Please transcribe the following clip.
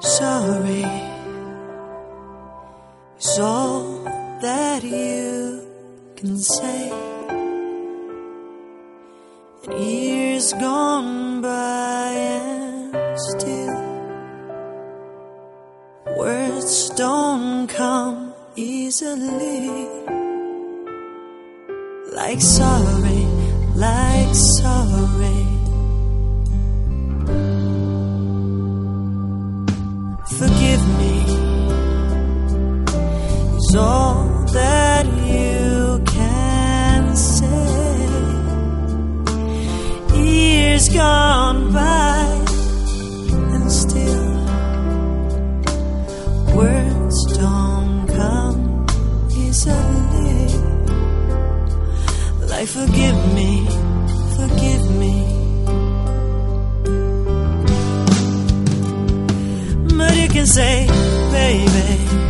sorry is all that you can say. And years gone by and still words don't come easily. Like sorry, like sorry. Forgive me is all that you can say. Years gone by and still words don't come easily. Like forgive me, forgive me. But you can say, baby,